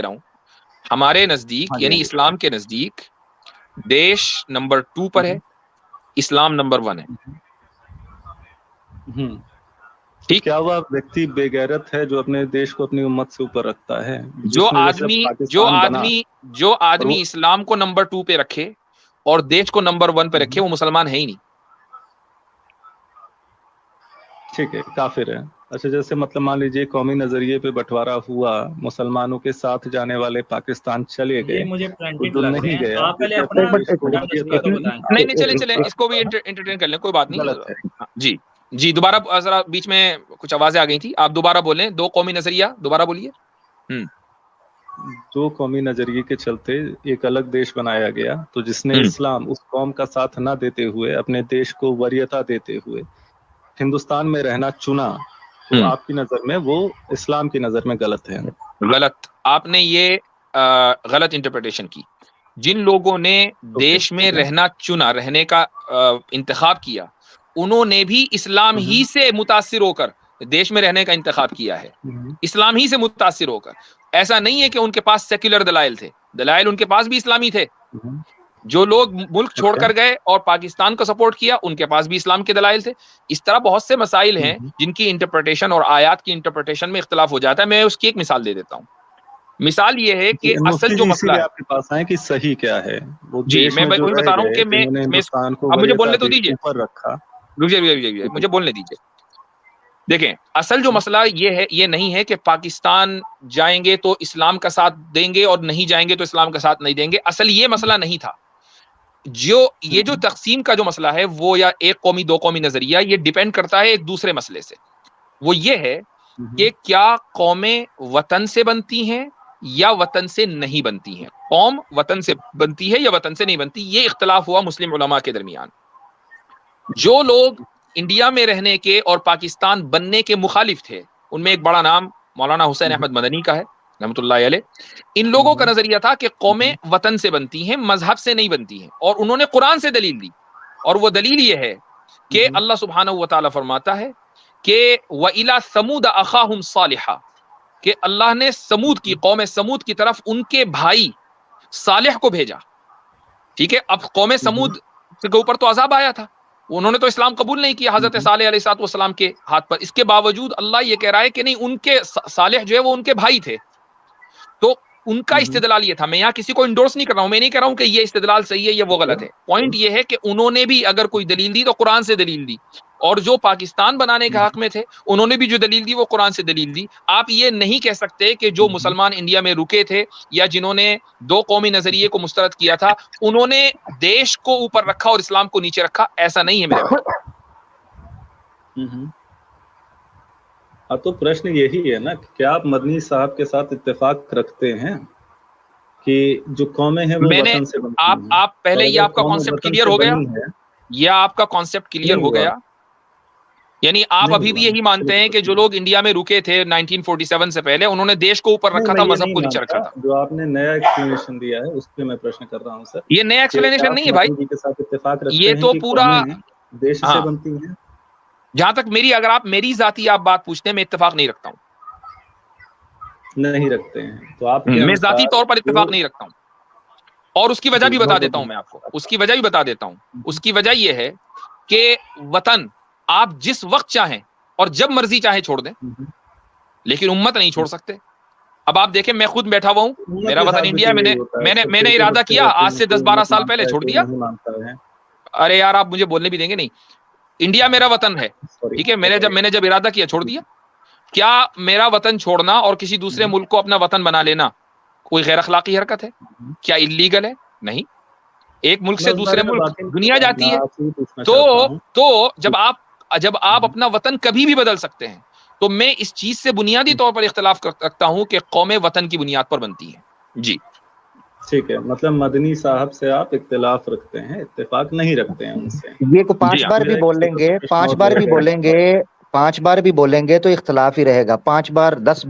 رہا ہوں، ہمارے نزدیک یعنی اسلام کے نزدیک دیش نمبر 2 پر ہے، اسلام نمبر 1 ہے. ٹھیک، کیا وہ ویکتی بے غیرت ہے جو اپنے دیش کو اپنی امت سے اوپر رکھتا ہے؟ جو آدمی اسلام کو نمبر 2 پہ رکھے اور دیش کو نمبر 1 پہ رکھے وہ مسلمان ہے ہی نہیں. ٹھیک ہے، کافر ہے. اچھا، جیسے مطلب مان لیجیے قومی نظریے پہ بٹوارا ہوا، مسلمانوں کے ساتھ جانے والے پاکستان چلے گئے، نہیں گیا. نہیں چلے اس کو بھی انٹرٹین کر لیں، کوئی بات نہیں. جی دوبارہ ذرا بیچ میں کچھ آوازیں آ گئی تھی، آپ دوبارہ بولیں. دو قومی نظریہ دوبارہ بولیے. دو قومی نظریے کے چلتے ایک الگ دیش بنایا گیا، تو جس نے اسلام اس قوم کا ساتھ نہ دیتے ہوئے اپنے دیش کو وریتا دیتے ہوئے ہندوستان میں رہنا چنا، تو آپ کی نظر میں وہ اسلام کی نظر میں غلط ہے؟ غلط. آپ نے یہ غلط انٹرپریٹیشن کی. جن لوگوں نے دیش میں رہنا چنا، رہنے کا انتخاب کیا، انہوں نے بھی اسلام ہی سے متاثر ہو کر دیش میں رہنے کا انتخاب کیا ہے. اسلام ہی سے متاثر ہو کر. ایسا نہیں ہے کہ ان کے پاس سیکولر دلائل تھے، دلائل ان کے پاس بھی اسلامی تھے. جو لوگ ملک چھوڑ کر گئے اور پاکستان کو سپورٹ کیا ان کے پاس بھی اسلام کے دلائل تھے. اس طرح بہت سے مسائل ہیں جن کی انٹرپریٹیشن اور آیات کی انٹرپریٹیشن میں اختلاف ہو جاتا ہے. میں اس کی ایک مثال دے دیتا ہوں. مثال یہ ہے کہ اصل جو مسئلہ ہے، آپ کے پاس آئے کہ صحیح کیا ہے. جی میں وہی بتا رہا ہوں کہ میں اب مجھے بولنے تو دیجیے، مجھے بولنے دیجیے. دیکھیں، اصل جو مسئلہ یہ نہیں ہے کہ پاکستان جائیں گے تو اسلام کا ساتھ دیں گے اور نہیں جائیں گے تو اسلام کا ساتھ نہیں دیں گے. اصل یہ مسئلہ نہیں تھا. یہ جو تقسیم کا جو مسئلہ ہے وہ یا ایک قومی دو قومی نظریہ، یہ ڈیپینڈ کرتا ہے ایک دوسرے مسئلے سے. وہ یہ ہے کہ کیا قومیں وطن سے بنتی ہیں یا وطن سے نہیں بنتی ہیں. قوم وطن سے بنتی ہے یا وطن سے نہیں بنتی، یہ اختلاف ہوا مسلم علماء کے درمیان. جو لوگ انڈیا میں رہنے کے اور پاکستان بننے کے مخالف تھے، ان میں ایک بڑا نام مولانا حسین احمد مدنی کا ہے رحمۃ اللہ علیہ. ان لوگوں کا نظریہ تھا کہ قومیں وطن سے بنتی ہیں، مذہب سے نہیں بنتی ہیں. اور انہوں نے قرآن سے دلیل دی، اور وہ دلیل یہ ہے کہ اللہ سبحانہ و تعالیٰ فرماتا ہے کہ وَإِلَى ثَمُودَ أَخَاهُمْ صَالِحًا، کہ اللہ نے سمود کی قوم سمود کی طرف ان کے بھائی صالح کو بھیجا. ٹھیک ہے، اب قوم سمود کے اوپر تو عذاب آیا تھا، انہوں نے تو اسلام قبول نہیں کیا حضرت صالح علیہ الصلوۃ والسلام کے ہاتھ پر. اس کے باوجود اللہ یہ کہہ رہا ہے کہ نہیں، ان کے صالح جو ہے وہ ان کے بھائی تھے. تو ان کا استدلال یہ تھا. میں یہاں کسی کو انڈورس نہیں کر رہا ہوں، میں نہیں کہہ رہا ہوں کہ یہ استدلال صحیح ہے یا وہ غلط ہے. پوائنٹ یہ ہے کہ انہوں نے بھی اگر کوئی دلیل دی تو قرآن سے دلیل دی، اور جو پاکستان بنانے کے حق میں تھے انہوں نے بھی جو دلیل دی وہ قرآن سے دلیل دی. آپ یہ نہیں کہہ سکتے کہ جو مسلمان انڈیا میں رکے تھے یا جنہوں نے دو قومی نظریے کو مسترد کیا تھا انہوں نے دیش کو اوپر رکھا اور اسلام کو نیچے رکھا. ایسا نہیں ہے میرے بھائی. تو پرشن یہی ہے نا کہ کیا آپ مدنی صاحب کے ساتھ اتفاق رکھتے ہیں کہ جو قومیں ہیں وہ وطن سے بنتی ہیں؟ آپ پہلے یہ آپ کا کانسیپٹ کلیئر ہو گیا، یہ آپ کا کانسیپٹ کلیئر ہو گیا. یعنی آپ ابھی بھی یہی مانتے ہیں کہ جو لوگ انڈیا میں رکے تھے 1947 سے پہلے انہوں نے دیش کو اوپر رکھا تھا، مذہب کو نیچے رکھا تھا. جو آپ نے نیا ایکسپلینیشن دیا ہے اس پہ میں پرشن کر رہا ہوں سر. یہ نیا ایکسپلینیشن نہیں ہے بھائی، یہ تو پورا دیش سے بنتی ہیں. جہاں تک اگر آپ میری ذاتی آپ بات پوچھتے ہیں، میں اتفاق نہیں رکھتا ہوں. نہیں رکھتے ہیں تو آپ میں ذاتی طور پر اتفاق نہیں رکھتا ہوں، اور اس کی وجہ بھی بتا دیتا ہوں. میں آپ کو اس کی وجہ بھی بتا دیتا ہوں. اس کی وجہ یہ ہے کہ وطن آپ جس وقت چاہیں اور جب مرضی چاہیں چھوڑ دیں، لیکن امت نہیں چھوڑ سکتے. اب آپ دیکھیں، میں خود بیٹھا ہوا ہوں، میرا وطن انڈیا ہے، میں نے ارادہ کیا آج سے 10-12 سال پہلے چھوڑ دیا. ارے یار آپ مجھے بولنے بھی دیں گے نہیں. انڈیا میرا وطن ہے، ٹھیک ہے، میں نے جب ارادہ کیا چھوڑ دیا. کیا میرا وطن چھوڑنا اور کسی دوسرے ملک کو اپنا وطن بنا لینا کوئی غیر اخلاقی حرکت ہے؟ کیا اللیگل ہے؟ نہیں. ایک ملک سے دوسرے ملک دنیا جاتی ہے تو جب آپ اپنا وطن کبھی بھی بدل سکتے ہیں، تو میں اس چیز سے بنیادی طور پر اختلاف رکھتا ہوں کہ قومیں وطن کی بنیاد پر بنتی ہیں. جی ٹھیک ہے، مطلب مدنی صاحب سے آپ اختلاف رکھتے ہیں، اتفاق نہیں رکھتے ہیں ان سے. یہ کو 5 بار بھی بولیں گے، 5 بار بھی بولیں گے، 5 بار بھی بولیں گے تو اختلاف ہی رہے گا. 5 بار 10 بار